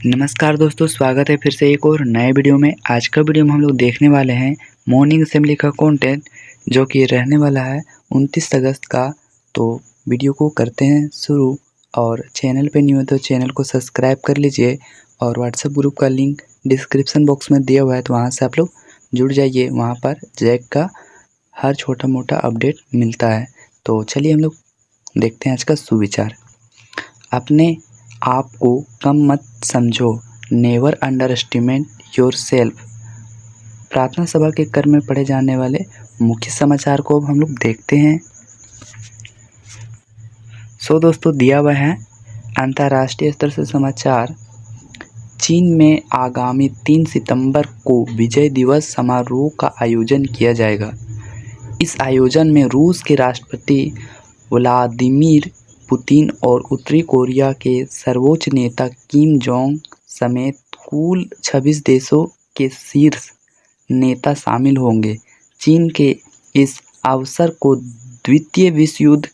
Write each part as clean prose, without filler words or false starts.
नमस्कार दोस्तों, स्वागत है फिर से एक और नए वीडियो में। आज का वीडियो में हम लोग देखने वाले हैं मॉर्निंग असेंबली का कंटेंट, जो कि रहने वाला है 29 अगस्त का। तो वीडियो को करते हैं शुरू। और चैनल पे न्यू है तो चैनल को सब्सक्राइब कर लीजिए। और व्हाट्सएप ग्रुप का लिंक डिस्क्रिप्शन बॉक्स में दिया हुआ है, तो वहाँ से आप लोग जुड़ जाइए। वहाँ पर जैक का हर छोटा मोटा अपडेट मिलता है। तो चलिए हम लोग देखते हैं आज का सुविचार। अपने आप को कम मत समझो, never under estimate your self. प्रार्थना सभा के क्रम में पढ़े जाने वाले मुख्य समाचार को अब हम लोग देखते हैं। दोस्तों, दिया हुआ है अंतर्राष्ट्रीय स्तर से समाचार। चीन में आगामी 3 सितंबर को विजय दिवस समारोह का आयोजन किया जाएगा। इस आयोजन में रूस के राष्ट्रपति व्लादिमीर पुतिन और उत्तरी कोरिया के सर्वोच्च नेता किम जोंग समेत कुल 26 देशों के शीर्ष नेता शामिल होंगे। चीन के इस अवसर को द्वितीय विश्व युद्ध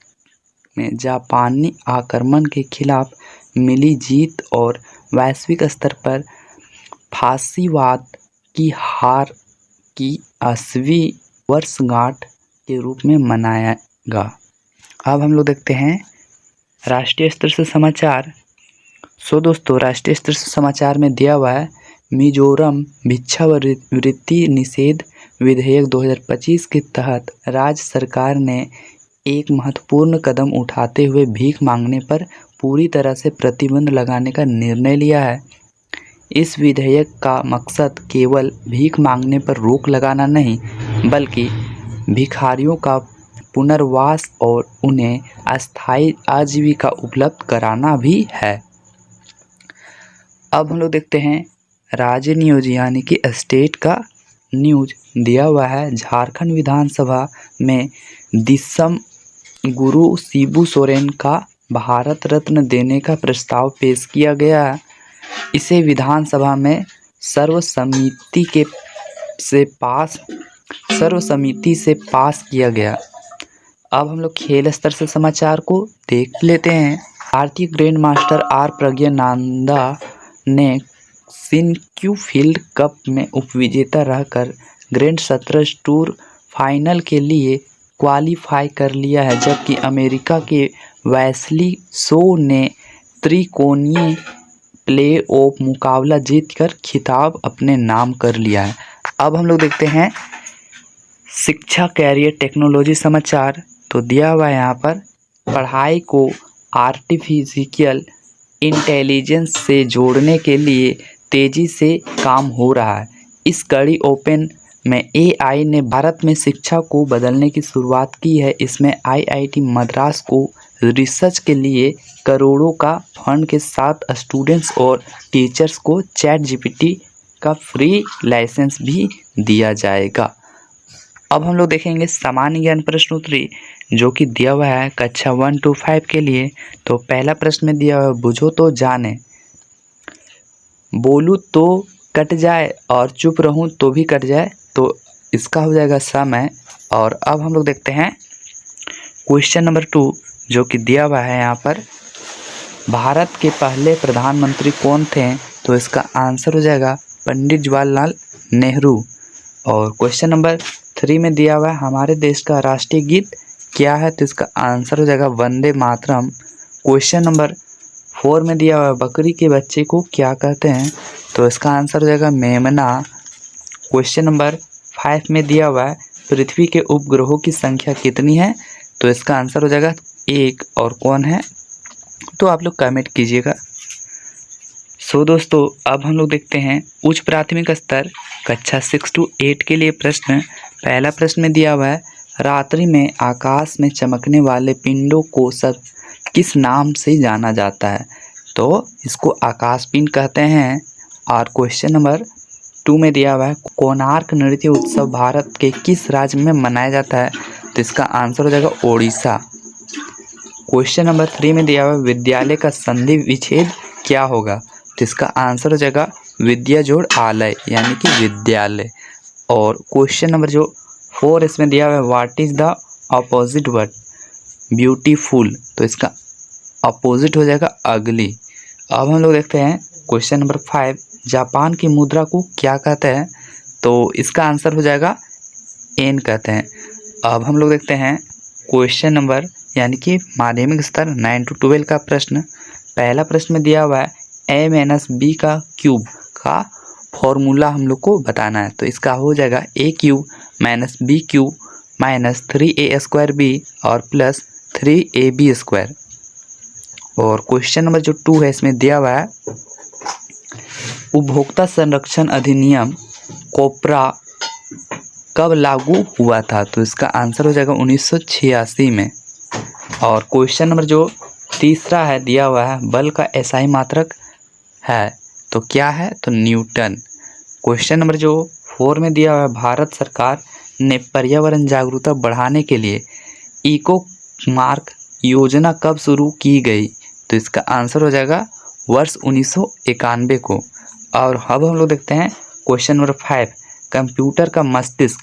में जापानी आक्रमण के खिलाफ मिली जीत और वैश्विक स्तर पर फासीवाद की हार की 80वीं वर्षगांठ के रूप में मनाएगा। अब हम लोग देखते हैं राष्ट्रीय स्तर से समाचार। दोस्तों, राष्ट्रीय स्तर से समाचार में दिया हुआ है मिजोरम भिक्षावृत्ति निषेध विधेयक 2025 के तहत राज्य सरकार ने एक महत्वपूर्ण कदम उठाते हुए भीख मांगने पर पूरी तरह से प्रतिबंध लगाने का निर्णय लिया है। इस विधेयक का मकसद केवल भीख मांगने पर रोक लगाना नहीं, बल्कि भिखारियों का पुनर्वास और उन्हें अस्थायी आजीविका उपलब्ध कराना भी है। अब हम लोग देखते हैं राज्य न्यूज यानी कि स्टेट का न्यूज दिया हुआ है। झारखंड विधानसभा में दिसम गुरु शिबू सोरेन का भारत रत्न देने का प्रस्ताव पेश किया गया। इसे विधानसभा में सर्वसम्मति से पास किया गया। अब हम लोग खेल स्तर से समाचार को देख लेते हैं। भारतीय ग्रैंड मास्टर आर प्रज्ञानंदा ने सिनक्यू फील्ड कप में उपविजेता रहकर ग्रैंड 17 टूर फाइनल के लिए क्वालीफाई कर लिया है, जबकि अमेरिका के वेस्ली सो ने त्रिकोणीय प्ले-ऑफ मुकाबला जीतकर खिताब अपने नाम कर लिया है। अब हम लोग देखते हैं शिक्षा कैरियर टेक्नोलॉजी समाचार। तो दिया हुआ है यहाँ पर पढ़ाई को आर्टिफिशियल इंटेलिजेंस से जोड़ने के लिए तेज़ी से काम हो रहा है। इस कड़ी ओपन में AI ने भारत में शिक्षा को बदलने की शुरुआत की है। इसमें IIT मद्रास को रिसर्च के लिए करोड़ों का फंड के साथ स्टूडेंट्स और टीचर्स को ChatGPT का फ्री लाइसेंस भी दिया जाएगा। अब हम लोग देखेंगे सामान्य ज्ञान प्रश्नोत्तरी, जो कि दिया हुआ है कक्षा 1 to 5 के लिए। तो पहला प्रश्न में दिया हुआ है बुझो तो जाने, बोलूँ तो कट जाए और चुप रहूँ तो भी कट जाए, तो इसका हो जाएगा समय। और अब हम लोग देखते हैं क्वेश्चन नंबर 2, जो कि दिया हुआ है यहाँ पर भारत के पहले प्रधानमंत्री कौन थे, तो इसका आंसर हो जाएगा पंडित जवाहरलाल नेहरू। और क्वेश्चन नंबर 3 में दिया हुआ है हमारे देश का राष्ट्रीय गीत क्या है, तो इसका आंसर हो जाएगा वंदे मातरम। क्वेश्चन नंबर 4 में दिया हुआ है बकरी के बच्चे को क्या कहते हैं, तो इसका आंसर हो जाएगा मेमना। क्वेश्चन नंबर 5 में दिया हुआ है पृथ्वी के उपग्रहों की संख्या कितनी है, तो इसका आंसर हो जाएगा 1। और कौन है, तो आप लोग कमेंट कीजिएगा। दोस्तों, अब हम लोग देखते हैं उच्च प्राथमिक स्तर कक्षा 6 to 8 के लिए प्रश्न। पहला प्रश्न में दिया हुआ है रात्रि में आकाश में चमकने वाले पिंडों को सब किस नाम से जाना जाता है, तो इसको आकाश पिंड कहते हैं। और क्वेश्चन नंबर 2 में दिया हुआ है कोणार्क नृत्य उत्सव भारत के किस राज्य में मनाया जाता है, तो इसका आंसर हो जाएगा ओडिशा। क्वेश्चन नंबर 3 में दिया हुआ है विद्यालय का संधि विच्छेद क्या होगा, तो इसका आंसर हो जाएगा विद्या जोड़ आलय यानी कि विद्यालय। और क्वेश्चन नंबर जो 4 इसमें दिया हुआ है what is the opposite word beautiful, तो इसका अपोजिट हो जाएगा अगली। अब हम लोग देखते हैं क्वेश्चन नंबर 5, जापान की मुद्रा को क्या कहते हैं? तो इसका आंसर हो जाएगा येन कहते हैं। अब हम लोग देखते हैं क्वेश्चन नंबर यानी कि माध्यमिक स्तर 9 to 12 का प्रश्न। पहला प्रश्न में दिया हुआ है a-b का क्यूब का फॉर्मूला हम लोग को बताना है। तो इसका हो जाएगा a cube minus B cube minus 3a² और प्लस 3ab स्क्वायर। और क्वेश्चन नंबर जो 2 है इसमें दिया हुआ है उपभोक्ता संरक्षण अधिनियम कोपरा कब लागू हुआ था? तो इसका आंसर हो जाएगा 1986 में। और क्वेश्चन नंबर जो तीसरा है दिया हुआ है बल का एसआई मात्रक है तो क्या है? तो न्यूटन। क्वेश्चन नंबर जो 4 में दिया हुआ है भारत सरकार ने पर्यावरण जागरूकता बढ़ाने के लिए इको मार्क योजना कब शुरू की गई? तो इसका आंसर हो जाएगा वर्ष 1991 को। और अब हम लोग देखते हैं क्वेश्चन नंबर 5, कंप्यूटर का मस्तिष्क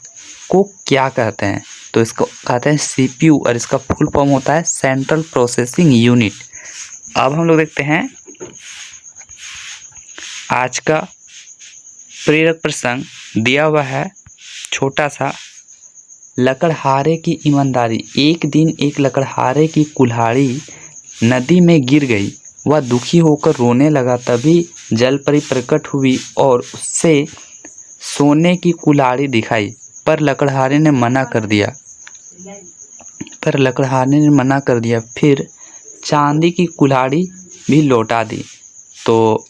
को क्या कहते हैं? तो इसको कहते हैं सीपीयू और इसका फुल फॉर्म होता है सेंट्रल प्रोसेसिंग यूनिट। अब हम लोग देखते हैं आज का प्रेरक प्रसंग दिया हुआ है छोटा सा, लकड़हारे की ईमानदारी। एक दिन एक लकड़हारे की कुल्हाड़ी नदी में गिर गई। वह दुखी होकर रोने लगा। तभी जलपरी प्रकट हुई और उससे सोने की कुल्हाड़ी दिखाई, पर लकड़हारे ने मना कर दिया। फिर चांदी की कुल्हाड़ी भी लौटा दी तो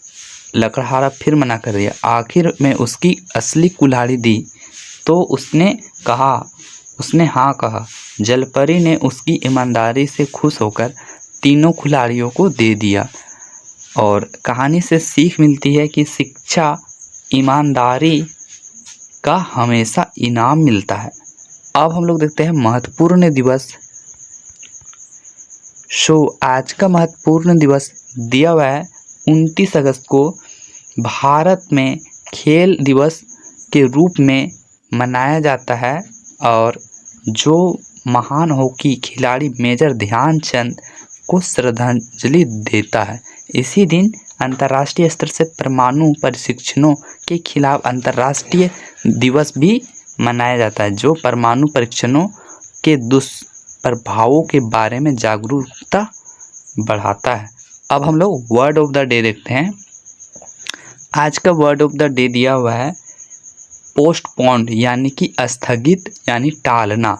लकड़हारा फिर मना कर दिया। आखिर में उसकी असली कुल्हाड़ी दी तो उसने हाँ कहा। जलपरी ने उसकी ईमानदारी से खुश होकर तीनों कुल्हाड़ियों को दे दिया। और कहानी से सीख मिलती है कि शिक्षा ईमानदारी का हमेशा इनाम मिलता है। अब हम लोग देखते हैं महत्वपूर्ण दिवस। आज का महत्वपूर्ण दिवस दिया हुआ है 29 अगस्त को भारत में खेल दिवस के रूप में मनाया जाता है और जो महान हॉकी खिलाड़ी मेजर ध्यानचंद को श्रद्धांजलि देता है। इसी दिन अंतर्राष्ट्रीय स्तर से परमाणु परीक्षणों के खिलाफ अंतर्राष्ट्रीय दिवस भी मनाया जाता है जो परमाणु परीक्षणों के दुष्प्रभावों के बारे में जागरूकता बढ़ाता है। अब हम लोग वर्ड ऑफ द डे देखते हैं। आज का वर्ड ऑफ द डे दिया हुआ है पोस्टपोन्ड यानी कि स्थगित यानी टालना।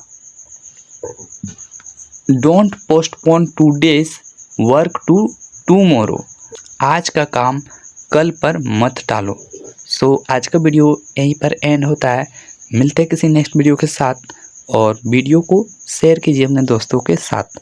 Don't postpone today's work to tomorrow. आज का काम कल पर मत टालो। आज का वीडियो यहीं पर एंड होता है। मिलते हैं किसी नेक्स्ट वीडियो के साथ और वीडियो को शेयर कीजिए अपने दोस्तों के साथ।